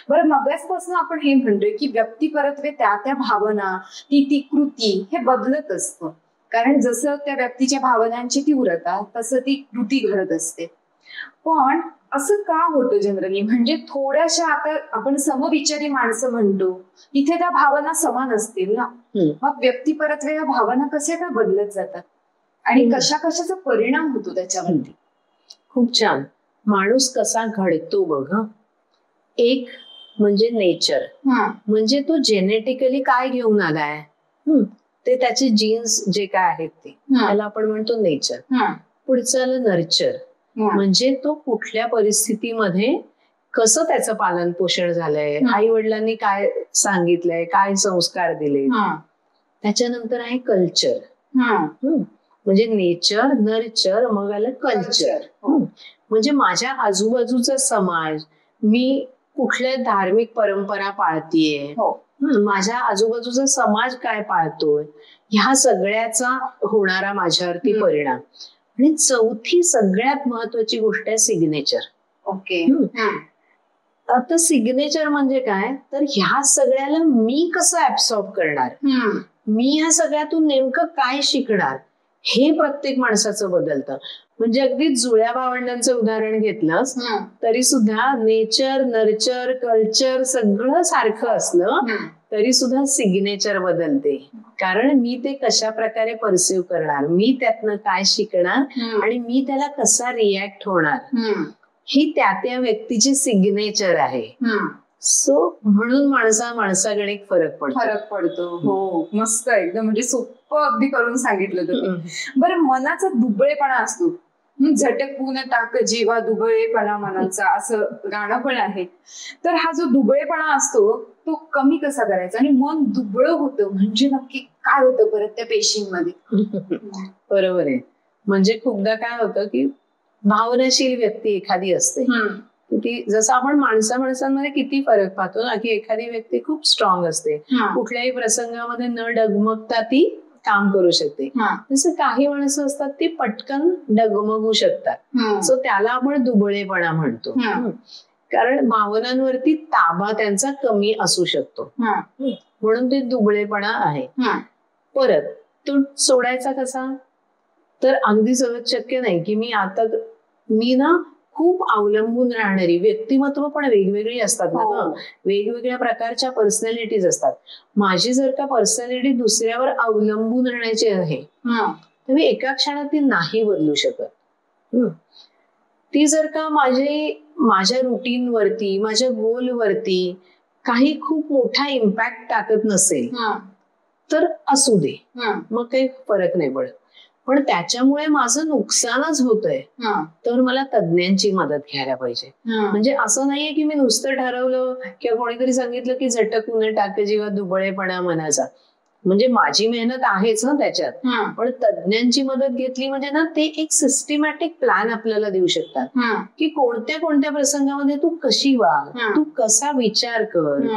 बरं, मगाचपासून आपण हे म्हणतोय की व्यक्तिपरत्वे त्या त्या भावना ती कृती हे बदलत असतं, कारण जसं त्या व्यक्तीच्या भावनांची तीव्रता तसं ती कृती घडत असते. पण असं का होतं जनरली? म्हणजे थोड्याशा आता आपण समविचारी माणसं म्हणतो तिथे त्या भावना समान असतील ना, मग व्यक्तिपरत्वे या भावना कशा का बदलत जातात आणि कशा कशाचा परिणाम होतो त्याच्यावरती? खूप छान. माणूस कसा घडतो बघ. एक म्हणजे नेचर, म्हणजे तो जेनेटिकली काय घेऊन आलाय ते त्याचे जीन्स जे काय आहेत ते त्याला आपण म्हणतो नेचर. पुढचं नर्चर, म्हणजे तो कुठल्या परिस्थितीमध्ये कसं त्याचं पालन पोषण झालंय, आई वडिलांनी काय सांगितलंय, काय संस्कार दिले. त्याच्यानंतर आहे कल्चर, म्हणजे नेचर नर्चर मग आलं कल्चर, म्हणजे माझ्या आजूबाजूचा समाज, मी कुठल्या धार्मिक परंपरा पाळतीये, माझ्या आजूबाजूचा समाज काय पाळतोय, ह्या सगळ्याचा होणारा माझ्यावरती परिणाम. आणि चौथी सगळ्यात महत्वाची गोष्ट आहे सिग्नेचर. ओके. आता सिग्नेचर म्हणजे काय, तर ह्या सगळ्याला मी कसं ऍब्सॉर्ब करणार, मी ह्या सगळ्यातून नेमकं काय शिकणार, हे प्रत्येक माणसाचं बदलतं. म्हणजे अगदी जुळ्या भावंडांचं उदाहरण घेतलंस तरी सुद्धा नेचर, नर्चर, कल्चर सगळं सारखं असलं तरी सुद्धा सिग्नेचर बदलते. कारण मी ते कशा प्रकारे परसिव्ह करणार, मी त्यातनं काय शिकणार आणि मी त्याला कसा रिॲक्ट होणार, ही त्या व्यक्तीची सिग्नेचर आहे. सो म्हणून माणसाकडे एक फरक पडतो. हो, मस्त, एकदम म्हणजे सोपं अगदी करून सांगितलं तुम्ही. बरं, मनाचा दुबळेपणा असतो, झटकून टाक जीवा दुबळेपणा मनाचा, असं गाणं पण आहे. तर हा जो दुबळेपणा असतो तो कमी कसा करायचा, आणि मन दुबळं होतं म्हणजे नक्की काय होतं परत त्या पेशींमध्ये? बरोबर आहे. म्हणजे खूपदा काय होतं की भावनाशील व्यक्ती एखादी असते, ती जसं आपण माणसांमध्ये किती फरक पाहतो ना, की एखादी व्यक्ती खूप स्ट्रॉंग असते, कुठल्याही प्रसंगामध्ये न डगमगता ती काम करू शकते. जसं काही माणसं असतात ती पटकन डगमगू शकतात, सो त्याला आपण दुबळेपणा म्हणतो. कारण भावनांवरती ताबा त्यांचा कमी असू शकतो, म्हणून ते दुबळेपणा आहे. परत तो सोडायचा कसा, तर अगदी सहज शक्य नाही की मी ना खूप अवलंबून राहणारी, व्यक्तिमत्व पण वेगवेगळी असतात ना, वेगवेगळ्या प्रकारच्या पर्सनॅलिटीज असतात. माझी जर का पर्सनॅलिटी दुसऱ्यावर अवलंबून राहण्याची आहे तर मी एका क्षणात ती नाही बदलू शकत. ती जर का माझ्या रुटीन वरती, माझ्या गोल वरती काही खूप मोठा इम्पॅक्ट टाकत नसेल तर असू दे, मग काही फरक नाही पडत. पण त्याच्यामुळे माझं नुकसानच होतंय तर मला तज्ञांची मदत घ्यायला पाहिजे. म्हणजे असं नाहीये की मी नुसतं ठरवलं किंवा कोणीतरी सांगितलं की झटकून टाक जीवा दुबळेपणा मनाचा, म्हणजे माझी मेहनत आहेच ना त्याच्यात, पण तज्ञांची मदत घेतली म्हणजे ना ते एक सिस्टमॅटिक प्लॅन आपल्याला देऊ शकतात की कोणत्या कोणत्या प्रसंगामध्ये तू कशी वाग, तू कसा विचार कर,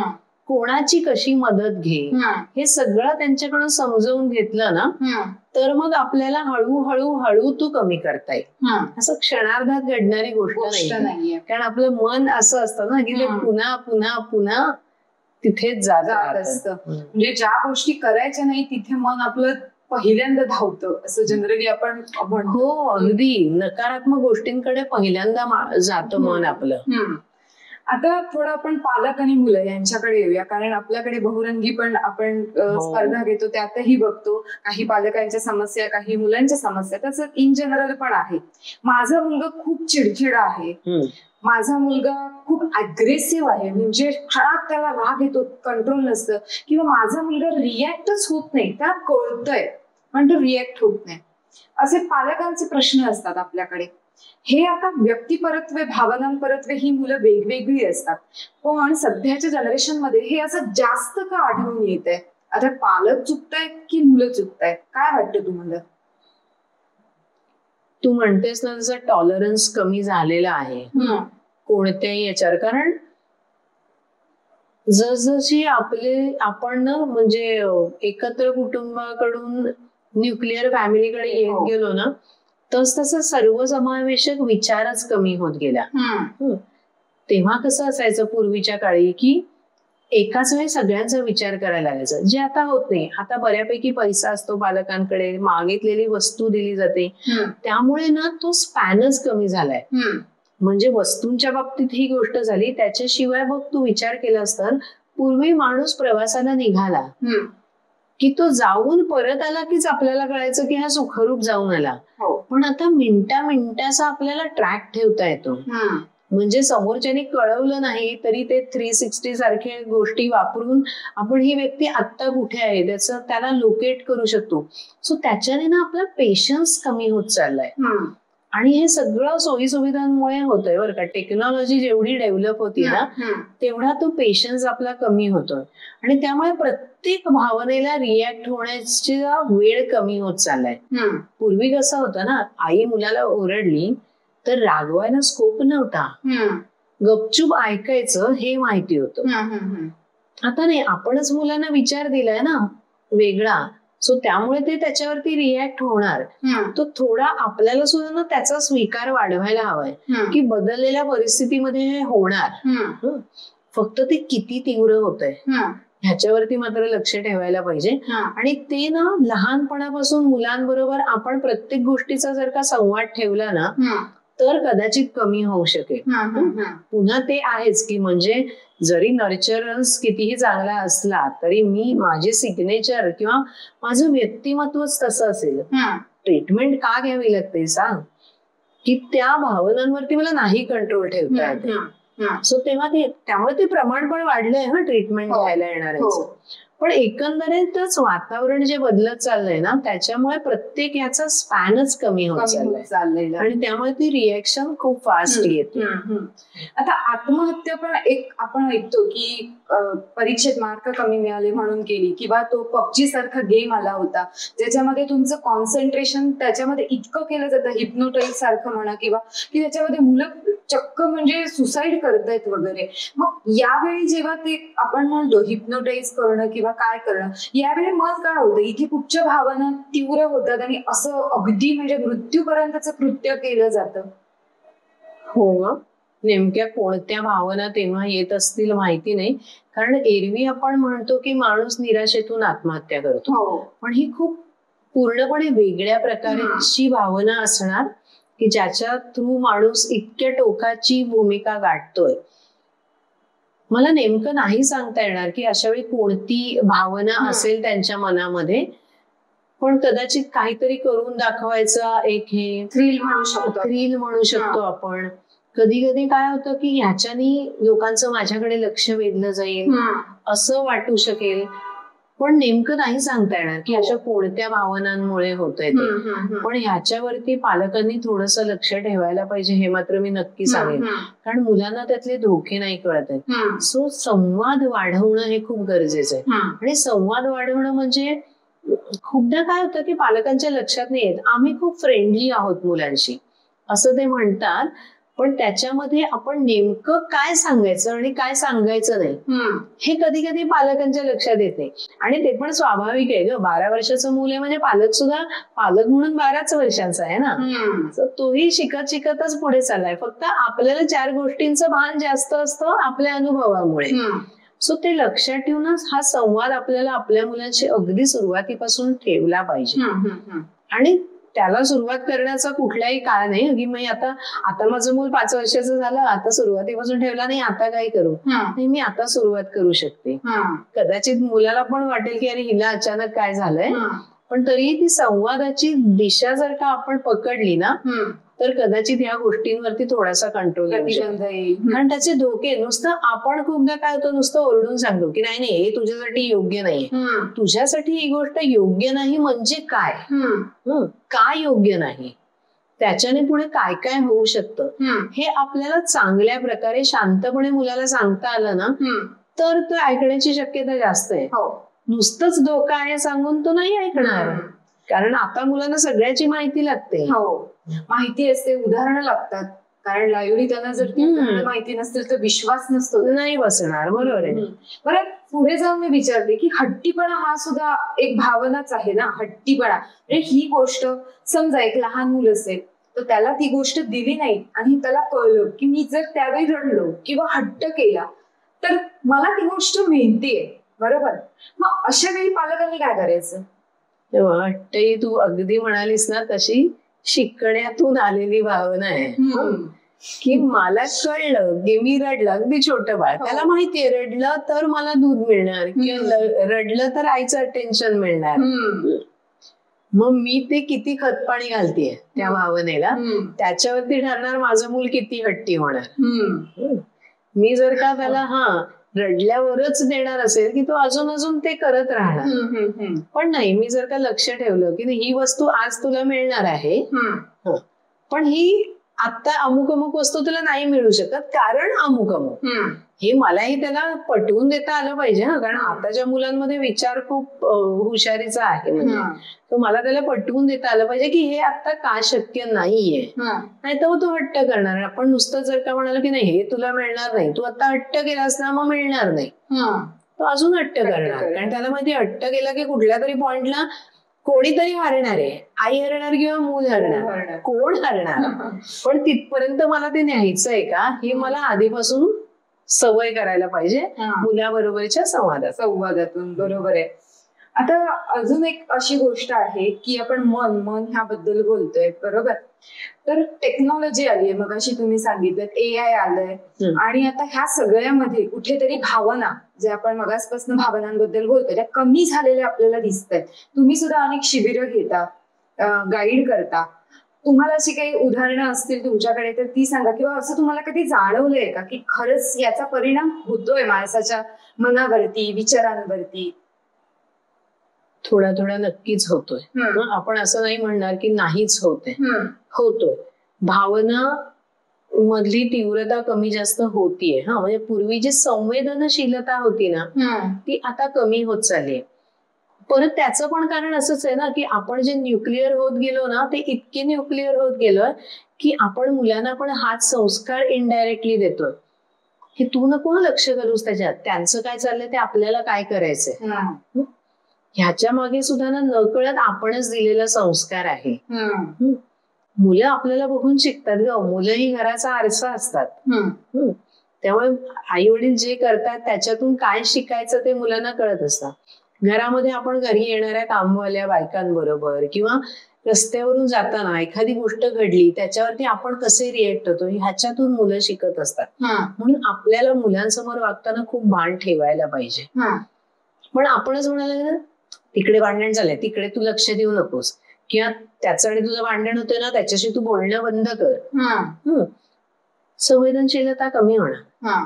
कोणाची कशी मदत घे, हे सगळं त्यांच्याकडून समजवून घेतलं ना तर मग आपल्याला हळूहळू तो कमी करता येईल. असं क्षणार्धात घडणारी गोष्ट नाहीये, कारण आपलं मन असं असतं ना की ते पुन्हा पुन्हा पुन्हा तिथेच जात असतं. म्हणजे ज्या गोष्टी करायच्या नाही तिथे मन आपलं पहिल्यांदा धावतं, असं जनरली आपण म्हणतो. हो, अगदी नकारात्मक गोष्टींकडे पहिल्यांदा जातं मन आपलं. आता थोडं आपण पालक आणि मुलं यांच्याकडे येऊया, कारण आपल्याकडे बहुरंगी पण आपण स्पर्धा घेतो, त्यातही बघतो काही पालकांच्या समस्या, काही मुलांच्या समस्या, तसं इन जनरल पण आहे. माझा मुलगा खूप चिडचिडा आहे, माझा मुलगा खूप अग्रेसिव्ह आहे, म्हणजे क्षणात त्याला राग येतो, कंट्रोल नसतं, किंवा माझा मुलगा रिॲक्टच होत नाही, त्याला कळतंय पण तो रिॲक्ट होत नाही, असे पालकांचे प्रश्न असतात आपल्याकडे. हे आता व्यक्तिपरत्वे, भावनांपरत्वे ही मुलं वेगवेगळी असतात, पण सध्याच्या जनरेशन मध्ये हे असं जास्त का आढळून येत आहे? आता पालक चुकतायत की मुलं चुकतायत, काय वाटतं तुम्हाला? तू म्हणतेस ना जसं टॉलरन्स कमी झालेला आहे कोणत्याही याच्यावर, कारण जसजशी आपण ना म्हणजे एकत्र कुटुंबाकडून न्यूक्लिअर फॅमिलीकडे येत गेलो ना तसं सर्वसमावेशक विचारच कमी होत गेला. तेव्हा कसं असायचं पूर्वीच्या काळी की एकाच वेळी सगळ्यांचा विचार करायला लागायचा, जे आता होत नाही. आता बऱ्यापैकी पैसा असतो पालकांकडे, मागितलेली वस्तू दिली जाते, त्यामुळे ना तो स्पॅनच कमी झालाय. म्हणजे वस्तूंच्या बाबतीत ही गोष्ट झाली, त्याच्याशिवाय बघ तू विचार केलास तर पूर्वी माणूस प्रवासाला निघाला की तो जाऊन परत आला कीच आपल्याला कळायचं की हा सुखरूप जाऊन आला. पण आता मिनिटाचा आपल्याला ट्रॅक ठेवता येतो, म्हणजे समोरच्याने कळवलं नाही तरी ते 360 सारखे गोष्टी वापरून आपण ही व्यक्ती आत्ता कुठे आहे त्याला लोकेट करू शकतो. सो त्याच्याने ना आपला पेशन्स कमी होत चाललाय, आणि हे सगळं सोयी सुविधांमुळे होतंय बरं का. टेक्नॉलॉजी जेवढी डेव्हलप होती ना तेवढा तो पेशन्स आपला कमी होतोय, आणि त्यामुळे प्रत्येक भावनेला रिॲक्ट होण्याचा वेळ कमी होत चाललाय. पूर्वी कसं होतं ना, आई मुलाला ओरडली तर रागवायला स्कोप नव्हता, गपचूप ऐकायचं हे माहिती होतं. आता नाही, आपणच मुलांना विचार दिलाय ना वेगळा, सो त्यामुळे ते त्याच्यावरती रिॲक्ट होणार. तो थोडा आपल्याला सुद्धा ना त्याचा स्वीकार वाढवायला हवाय की बदललेल्या परिस्थितीमध्ये हे होणार, फक्त ते किती तीव्र होतंय ह्याच्यावरती मात्र लक्ष ठेवायला पाहिजे. आणि ते ना लहानपणापासून मुलांबरोबर आपण प्रत्येक गोष्टीचा जर का संवाद ठेवला ना तर कदाचित कमी होऊ शकेल. पुन्हा ते आहेच की म्हणजे जरी नर्चरन्स कितीही चांगला असला तरी मी माझे सिग्नेचर किंवा माझं व्यक्तिमत्वच तसं असेल. ट्रीटमेंट का घ्यावी लागते सांग, की त्या भावनांवरती मला नाही कंट्रोल ठेवता येते. सो तेव्हा त्यामुळे ते प्रमाण पण वाढलंय हा ट्रीटमेंट घ्यायला येणाऱ्यांचं. पण एकंदरीतच वातावरण जे बदलत चाललंय ना त्याच्यामुळे प्रत्येक याचा स्पॅनच कमी होत चाललाय आणि त्यामुळे ती रिएक्शन खूप फास्ट येते. आता आत्महत्या पण एक आपण ऐकतो की परीक्षेत मार्क कमी मिळाले म्हणून केली, किंवा तो पबजी सारखा गेम आला होता ज्याच्यामध्ये तुमचं कॉन्सन्ट्रेशन त्याच्यामध्ये इतकं केलं जातं, हिप्नोटाईज सारखं म्हणा, किंवा की त्याच्यामध्ये मुलं चक्क म्हणजे सुसाईड करतायत वगैरे. मग यावेळी जेव्हा ते आपण म्हणतो हिप्नोटाईज करणं किंवा काय करणं, यावेळी मन काय होतं, इथे कुठच्या भावना तीव्र होतात आणि असं अगदी म्हणजे मृत्यूपर्यंतचं कृत्य केलं जातं. हो, नेमक्या कोणत्या भावना तेव्हा येत असतील माहिती नाही, कारण एरवी आपण म्हणतो की माणूस निराशेतून आत्महत्या करतो, पण ही खूप पूर्णपणे वेगळ्या प्रकारची भावना असणार की ज्याच्या थ्रू माणूस इतक्या टोकाची भूमिका गाठतोय. मला नेमकं नाही सांगता येणार की अशा वेळी कोणती भावना असेल त्यांच्या मनामध्ये, पण कदाचित काहीतरी करून दाखवायचा एक हे थ्रिल म्हणू शकतो आपण. कधी कधी काय होतं की ह्याच्यानी लोकांचं माझ्याकडे लक्ष वेधलं जाईल असं वाटू शकेल, पण नेमकं नाही सांगता येणार की अशा कोणत्या भावनांमुळे होतंय ते. पण ह्याच्यावरती पालकांनी थोडंसं लक्ष ठेवायला पाहिजे, हे मात्र मी नक्की सांगेन, कारण मुलांना त्यातले धोके नाही कळत आहेत. सो संवाद वाढवणं हे खूप गरजेचं आहे. आणि संवाद वाढवणं म्हणजे खूपदा काय होतं की पालकांच्या लक्षात नाही येत आम्ही खूप फ्रेंडली आहोत मुलांशी असं ते म्हणतात, पण त्याच्यामध्ये आपण नेमकं काय सांगायचं आणि काय सांगायचं नाही हे कधी कधी पालकांच्या लक्षात येत नाही. आणि ते पण स्वाभाविक आहे ग, 12 वर्षाचं मूल आहे म्हणजे पालक सुद्धा पालक म्हणून 12च वर्षांचा आहे ना. तोही शिकत शिकतच पुढे चाललाय, फक्त आपल्याला 4 गोष्टींचं भान जास्त असतं आपल्या अनुभवामुळे. सो ते लक्षात ठेवूनच हा संवाद आपल्याला आपल्या मुलांशी अगदी सुरुवातीपासून ठेवला पाहिजे. आणि त्याला सुरुवात करण्याचा कुठलाही काळ नाही की मी आता माझं मूल 5 वर्षाचं झालं, आता सुरुवातीपासून ठेवला नाही, आता काय करू, नाही मी आता सुरुवात करू शकते. कदाचित मुलाला पण वाटेल की अरे हिला अचानक काय झालंय, पण तरीही ती संवादाची दिशा जर का आपण पकडली ना तर कदाचित या गोष्टींवरती थोडासा कंट्रोल येईल. कारण त्याचे धोके नुसतं आपण खूपदा काय होतं नुसतं ओरडून सांगतो की नाही हे तुझ्यासाठी योग्य नाहीये. तुझ्यासाठी ही गोष्ट योग्य नाही म्हणजे काय, काय योग्य नाही, त्याच्याने पुढे काय काय होऊ शकतं हे आपल्याला चांगल्या प्रकारे शांतपणे मुलाला सांगता आलं ना तर तो ऐकण्याची शक्यता जास्त आहे. नुसतंच धोका आहे सांगून तो नाही ऐकणार, कारण आता मुलांना सगळ्याची माहिती लागते. माहिती असते, उदाहरणं लागतात, कारण लाईव्हली त्यांना जर माहिती नसतील तर विश्वास नसतो, नाही बसणार. बरोबर आहे. बरं, पुढे जाऊन मी विचारते की हट्टीपणा हा सुद्धा एक भावनाच आहे ना. हट्टीपणा ही गोष्ट, समजा एक लहान मुल असेल तर त्याला ती गोष्ट दिली नाही आणि त्याला कळलं की मी जर त्यावेळी रडलो किंवा हट्ट केला तर मला ती गोष्ट मिळतेय, बरोबर, मग अशा वेळी पालकांनी काय करायचं? हट्ट तू अगदी म्हणालीस ना तशी शिकण्यातून आलेली भावना आहे की मला कळलं की मी रडलं, अगदी छोटं बाळ त्याला माहितीये रडलं तर मला दूध मिळणार किंवा रडलं तर आईचं अटेन्शन मिळणार, मग मी ते किती खतपाणी घालतेय त्या भावनेला त्याच्यावरती ठरणार माझं मूल किती हट्टी होणार. मी जर का त्याला रडल्यावरच देणार असेल की तो अजून अजून ते करत राहणार. पण नाही, मी जर का लक्ष ठेवलं की ही वस्तू आज तुला मिळणार आहे, पण ही आता अमुक अमुक वस्तू तुला नाही मिळू शकत कारण अमुक अमुक, हे मलाही त्याला पटवून देता आलं पाहिजे. कारण आताच्या मुलांमध्ये विचार खूप हुशारीचा आहे, म्हणजे तो मला त्याला पटवून देता आलं पाहिजे की हे आता का शक्य नाहीये, नाही तर तो हट्ट करणार. आपण नुसतं जर का म्हणाल की नाही हे तुला मिळणार नाही, तू आता हट्ट केलास ना मग मिळणार नाही, तो अजून हट्ट करणार. कारण त्याला माहिती हट्ट केला की कुठल्या तरी पॉइंटला कोणीतरी हरणार आहे, आई हरणार किंवा मूल हरणार, कोण हरणार, पण तिथपर्यंत मला ते न्यायचंय का हे मला आधीपासून सवय करायला पाहिजे मुलाबरोबरच्या संवादातून. बरोबर आहे. आता अजून एक अशी गोष्ट आहे की आपण मन ह्याबद्दल बोलतोय, बरोबर. तर टेक्नॉलॉजी आली आहे, मग अशी तुम्ही सांगितलं AI आलंय, आणि आता ह्या सगळ्यामध्ये कुठेतरी भावना, जे आपण मगासपासून भावनांबद्दल बोलतोय, त्या कमी झालेल्या आपल्याला दिसत आहेत. तुम्ही सुद्धा अनेक शिबिरं घेता, गाईड करता. तुम्हाला अशी काही उदाहरणं असतील तुमच्याकडे तर ती सांगा, किंवा असं तुम्हाला कधी जाणवलंय का की खरंच याचा परिणाम होतोय माणसाच्या मनावरती, विचारांवरती? थोडा थोडा नक्कीच होतोय. आपण असं नाही म्हणणार की नाहीच होतोय. भावना मधली तीव्रता कमी जास्त होतीये. म्हणजे पूर्वी जी संवेदनशीलता होती ना, ती आता कमी होत चाललीये. परत त्याचं पण कारण असंच आहे ना, की आपण जे न्यूक्लिअर होत गेलो ना, ते इतके न्यूक्लिअर होत गेलोय की आपण मुलांना पण हाच संस्कार इनडायरेक्टली देतोय की तू नको लक्ष करूस त्याच्यात, त्यांचं काय चाललंय ते आपल्याला काय करायचंय. ह्याच्या मागे सुद्धा ना नकळत आपणच दिलेला संस्कार आहे. मुलं आपल्याला बघून शिकतात ग. मुलं ही घराचा आरसा असतात. त्यामुळे आई वडील जे करतात त्याच्यातून काय शिकायचं ते मुलांना कळत असतं. घरामध्ये आपण घरी येणाऱ्या कामवाल्या बायकांबरोबर किंवा रस्त्यावरून जाताना एखादी गोष्ट घडली त्याच्यावरती आपण कसे रिएक्ट होतो ह्याच्यातून मुलं शिकत असतात. म्हणून आपल्याला मुलांसमोर वागताना खूप भान ठेवायला पाहिजे. पण आपणच म्हणाले तिकडे भांडण झालंय, तिकडे तू लक्ष देऊ नकोस, किंवा त्याच्याकडे तुझं भांडण होतं ना त्याच्याशी तू बोलणं बंद कर. संवेदनशीलता कमी होणार.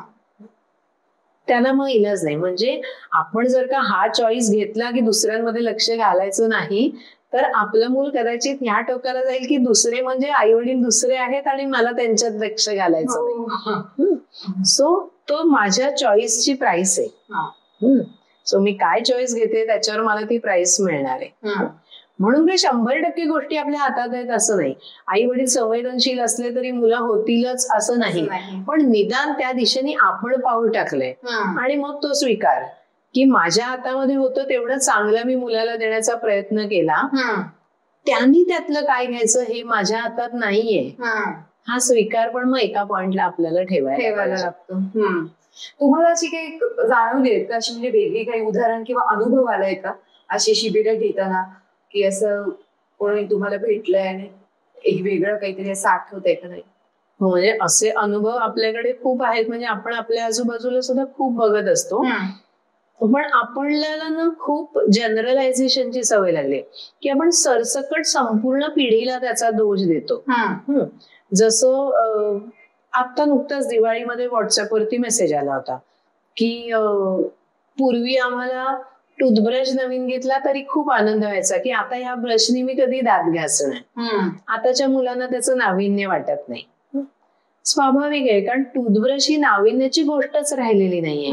त्याला मग इलाज नाही. म्हणजे आपण जर का हा चॉईस घेतला की दुसऱ्यांमध्ये लक्ष घालायचं नाही, तर आपलं मूल कदाचित ह्या टोकाला जाईल की दुसरे म्हणजे आई वडील दुसरे आहेत आणि मला त्यांच्यात लक्ष घालायचं नाही. सो तो माझ्या चॉईसची प्राइस आहे. सो मी काय चॉईस घेते त्याच्यावर मला ती प्राइस मिळणार आहे. म्हणून काही 100% गोष्टी आपल्या हातात आहेत असं नाही. आई वडील संवेदनशील असले तरी मुलं होतीलच असं नाही. पण निदान त्या दिशेने आपण पाऊल टाकलंय आणि मग तो स्वीकार की माझ्या हातामध्ये होतं तेवढं चांगलं मी मुलाला देण्याचा प्रयत्न केला, त्यांनी त्यातलं काय घ्यायचं हे माझ्या हातात नाहीये. हा स्वीकार पण मग एका पॉइंटला आपल्याला ठेवायला लागतो. तुम्हाला अशी काही जाणवली का, अशी म्हणजे वेगळी काही उदाहरण किंवा अनुभव आलाय का अशी शिबिरं घेताना, की असं कोणी तुम्हाला भेटलंय आणि एक वेगळं काहीतरी असं आठवतंय का? नाही म्हणजे असे अनुभव आपल्याकडे खूप आहेत. म्हणजे आपण आपल्या आजूबाजूला सुद्धा खूप बघत असतो. पण आपल्याला ना खूप जनरलायझेशनची सवय लागली की आपण सरसकट संपूर्ण पिढीला त्याचा दोष देतो. जसं आता नुकताच दिवाळीमध्ये व्हॉट्सअपवरती मेसेज आला होता की पूर्वी आम्हाला टूथब्रश नवीन घेतला तरी खूप आनंद व्हायचा की आता ह्या ब्रशनी मी कधी दात घासणार. आताच्या मुलांना त्याचं नाविन्य वाटत नाही. स्वाभाविक आहे, कारण टूथब्रश ही नाविन्याची गोष्टच राहिलेली नाहीये.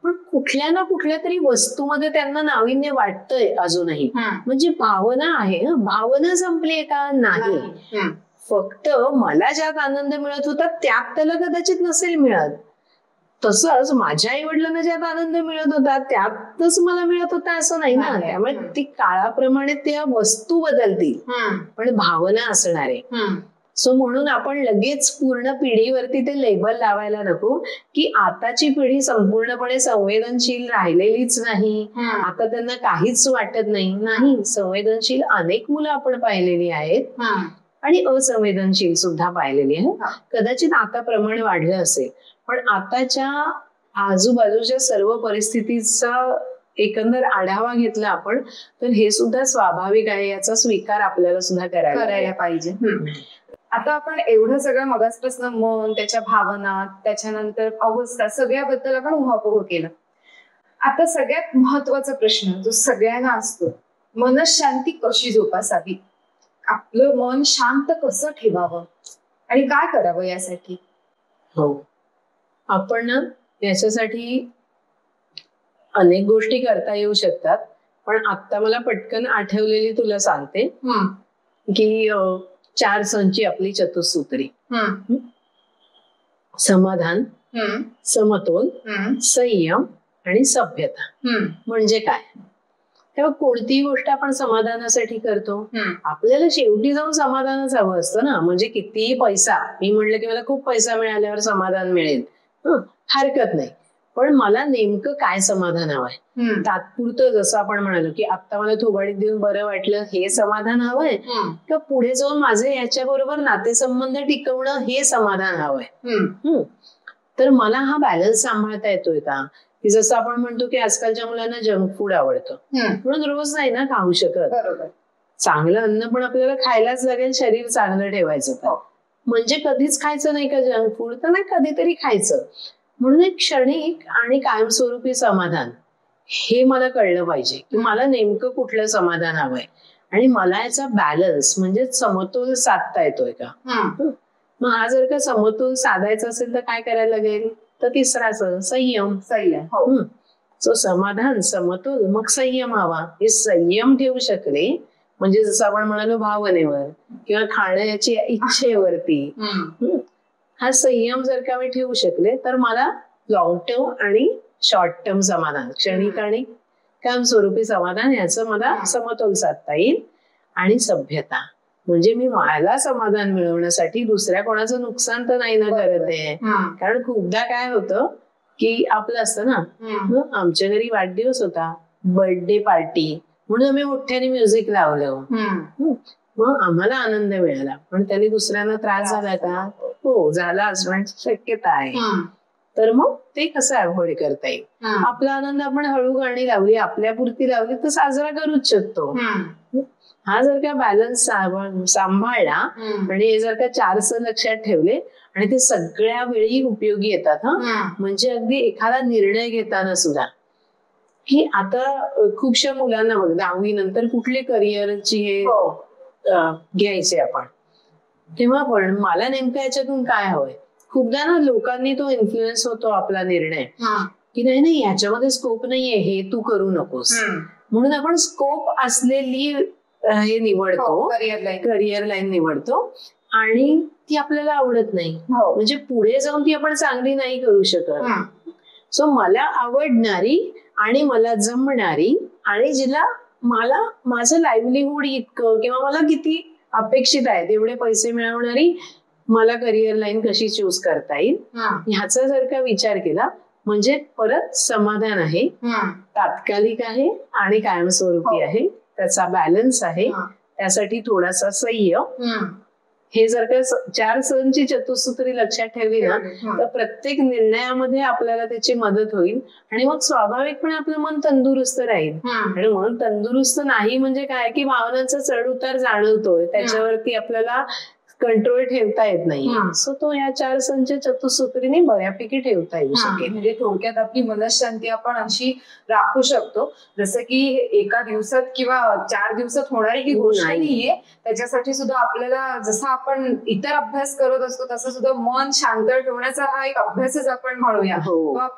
पण कुठल्या ना कुठल्या तरी वस्तूमध्ये त्यांना नाविन्य वाटतंय अजूनही. म्हणजे भावना आहे. भावना संपली का? नाही. फक्त मला ज्यात आनंद मिळत होता त्यात त्याला कदाचित नसेल मिळत. तसंच माझ्या आई वडिलांना ज्यात आनंद मिळत होता त्यातच मला मिळत होता असं नाही ना. त्यामुळे ती काळाप्रमाणे त्या वस्तू बदलतील पण भावना असणार आहे. सो म्हणून आपण लगेच पूर्ण पिढीवरती ते लेबल लावायला नको की आताची पिढी संपूर्णपणे संवेदनशील राहिलेलीच नाही, आता त्यांना काहीच वाटत नाही. नाही, संवेदनशील अनेक मुलं आपण पाहिलेली आहेत आणि असंवेदनशील सुद्धा पाहिलेली आहे. कदाचित आता प्रमाण वाढलं असेल, पण आताच्या आजूबाजूच्या सर्व परिस्थितीचा एकंदर आढावा घेतला आपण तर हे सुद्धा स्वाभाविक आहे. याचा स्वीकार आपल्याला सुद्धा करायला पाहिजे. आता आपण एवढं सगळं मगासपासून मन, त्याच्या भावना, त्याच्यानंतर अवस्था सगळ्याबद्दल आपण उहापोह केलं. आता सगळ्यात महत्वाचा प्रश्न जो सगळ्यांना असतो, मनशांती कशी जोपासावी, आपलं मन शांत कसं ठेवावं आणि काय करावं यासाठी? हो, आपण ना याच्यासाठी अनेक गोष्टी करता येऊ शकतात. पण आता मला पटकन आठवलेली तुला सांगते की 4 संची आपली चतुसूत्री: समाधान, समतोल, संयम आणि सभ्यता. म्हणजे काय? तेव्हा कोणतीही गोष्ट आपण समाधानासाठी करतो. आपल्याला शेवटी जाऊन समाधानच हवं असतं ना. म्हणजे कितीही पैसा, मी म्हणलं की मला खूप पैसा मिळाल्यावर समाधान मिळेल, हरकत नाही, पण मला नेमकं काय समाधान हवंय. तात्पुरतं जसं आपण म्हणालो की आता मला थोबाडीत देऊन बरं वाटलं हे समाधान हवंय, का पुढे जाऊन माझे याच्याबरोबर नातेसंबंध टिकवणं हे समाधान हवंय. तर मला हा बॅलन्स सांभाळता येतोय का, की जसं आपण म्हणतो की आजकालच्या मुलांना जंक फूड आवडतं म्हणून रोज नाही ना खाऊ शकत. चांगलं अन्न पण आपल्याला खायलाच लागेल शरीर चांगलं ठेवायचं तर. म्हणजे कधीच खायचं नाही का जंक फूड, तर नाही कधीतरी खायचं. म्हणून एक क्षणिक आणि कायमस्वरूपी समाधान हे मला कळलं पाहिजे की मला नेमकं कुठलं समाधान हवंय आणि मला याचा बॅलन्स म्हणजे समतोल साधता येतोय का. मग हा जर का समतोल साधायचा असेल तर काय करायला लागेल, तर तिसराच संयम. सो समाधान, समतोल, मग संयम हवा. हे संयम ठेवू शकले म्हणजे जसं आपण म्हणालो भावनेवर किंवा खाण्याची इच्छेवरती, हा संयम जर का मी ठेवू शकले तर मला लॉंग टर्म आणि शॉर्ट टर्म समाधान, क्षणिक आणि कायमस्वरूपी समाधान याचं मला समतोल साधता येईल. आणि सभ्यता म्हणजे मी मला समाधान मिळवण्यासाठी दुसऱ्या कोणाचं नुकसान तर नाही ना करत आहे. कारण खूपदा काय होतं की आपलं असतं ना, आमच्या घरी वाढदिवस होता, बर्थडे पार्टी म्हणून आम्ही मोठ्याने म्युझिक लावलं, मग आम्हाला आनंद मिळाला, पण त्याने दुसऱ्यांना त्रास झाला का, हो झाला असण्याची शक्यता आहे. तर मग ते कसं अवॉइड करता येईल. आपला आनंद आपण हळू गाणी लावली, आपल्यापुरती लावली तर साजरा करूच शकतो. हा जर का बॅलन्स सांभाळला आणि हे जर का 4 लक्षात ठेवले आणि ते सगळ्या वेळी उपयोगी येतात. म्हणजे अगदी एखादा निर्णय घेताना सुद्धा, की आता खूपशा मुलांना बघ 10वी नंतर कुठले करिअरची हे घ्यायचे आपण, तेव्हा पण मला नेमकं याच्यातून काय हवंय. खूपदा ना लोकांनी तो इन्फ्लुएन्स होतो आपला निर्णय की नाही नाही याच्यामध्ये स्कोप नाहीये, हे तू करू नकोस, म्हणून आपण स्कोप असलेली हे निवडतो, करिअर लाईन निवडतो आणि ती आपल्याला आवडत नाही. म्हणजे पुढे जाऊन ती आपण चांगली नाही करू शकत. सो मला आवडणारी आणि मला जमणारी आणि जिला मला माझं लाईव्हलीहूड इतकं किंवा मला किती अपेक्षित आहे तेवढे पैसे मिळवणारी मला करिअर लाईन कशी चूज करता येईल ह्याचा जर का विचार केला म्हणजे परत समाधान आहे, तात्कालिक आहे आणि कायमस्वरूपी आहे, त्याचा बॅलन्स आहे, त्यासाठी थोडासा संयम, हे जर का 4 ची चतुसूत्री लक्षात ठेवली ना तर प्रत्येक निर्णयामध्ये आपल्याला त्याची मदत होईल आणि मग स्वाभाविकपणे आपलं मन तंदुरुस्त राहील. आणि मन तंदुरुस्त नाही म्हणजे काय की भावनांचा चढ उतार जाणवतोय, त्याच्यावरती आपल्याला कंट्रोल ठेवता येत नाही. सो तो या 4 चतुसूत्रीने बऱ्यापैकी ठेवता येऊ शकेल. म्हणजे थोडक्यात आपली मनशांती आपण अशी राखू शकतो, जसं की एका दिवसात किंवा 4 दिवसात होणारी ही गोष्ट नाहीये. त्याच्यासाठी सुद्धा आपल्याला जसं आपण इतर अभ्यास करत असतो तसं सुद्धा मन शांत ठेवण्याचा हा एक अभ्यासच आपण म्हणूया.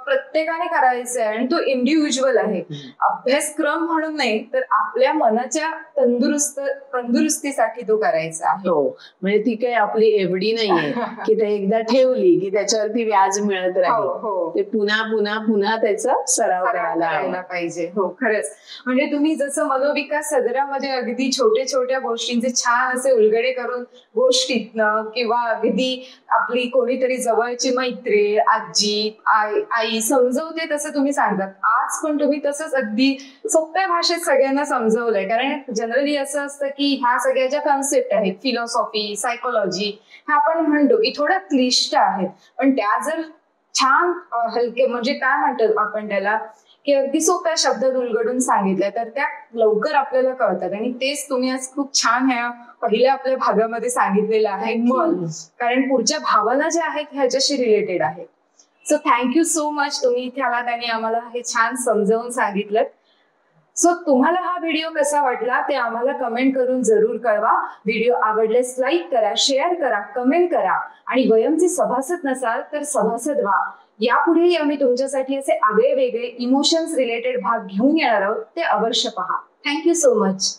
प्रत्येकाने करायचा आहे आणि तो इंडिव्हिज्युअल आहे. अभ्यासक्रम म्हणून नाही तर आपल्या मनाच्या तंदुरुस्तीसाठी तो करायचा आहे. म्हणजे ती काही आपली एवढी नाहीये की ते एकदा ठेवली की त्याच्यावरती व्याज मिळत राहील. ते पुन्हा पुन्हा पुन्हा त्याचा सराव करायला पाहिजे. हो खरंच. म्हणजे तुम्ही जसं मनोविकास सदरामध्ये अगदी छोट्या छोट्या गोष्टींचे छान असे उलगडे करून गोष्टीतनं किंवा अगदी आपली कोणीतरी जवळची मैत्रीण, आजी, आई समजवते तसं तुम्ही सांगतात. आज पण तुम्ही तसंच अगदी सोप्या भाषेत सगळ्यांना समजवलंय. कारण जनरली असं असतं की ह्या सगळ्या ज्या कन्सेप्ट आहेत, फिलॉसॉफी, सायकोलॉजी, ह्या आपण म्हणतो की थोड्या क्लिष्ट आहेत, पण त्या जर छान हलके म्हणजे काय म्हणतात आपण त्याला की अगदी सोप्या शब्दात उलगडून सांगितल्या तर त्या लवकर आपल्याला कळतात. आणि तेच तुम्ही आज खूप छान ह्या पहिल्या आपल्या भागामध्ये सांगितलेलं आहे. मन, कारण पुढच्या भावना ज्या आहेत ह्याच्याशी रिलेटेड आहेत. सो थँक्यू सो मच, तुम्ही इथे आलात आणि आम्हाला हे छान समजावून सांगितलं. सो तुम्हाला हा व्हिडिओ कसा वाटला ते आम्हाला कमेंट करून जरूर कळवा. व्हिडिओ आवडल्यास लाईक करा, शेअर करा, कमेंट करा आणि वयमचे सभासद नसाल तर सभासद व्हा. यापुढेही आम्ही तुमच्यासाठी असे आगळे वेगळे इमोशन्स रिलेटेड भाग घेऊन येणार आहोत, ते अवश्य पहा. Thank you so much.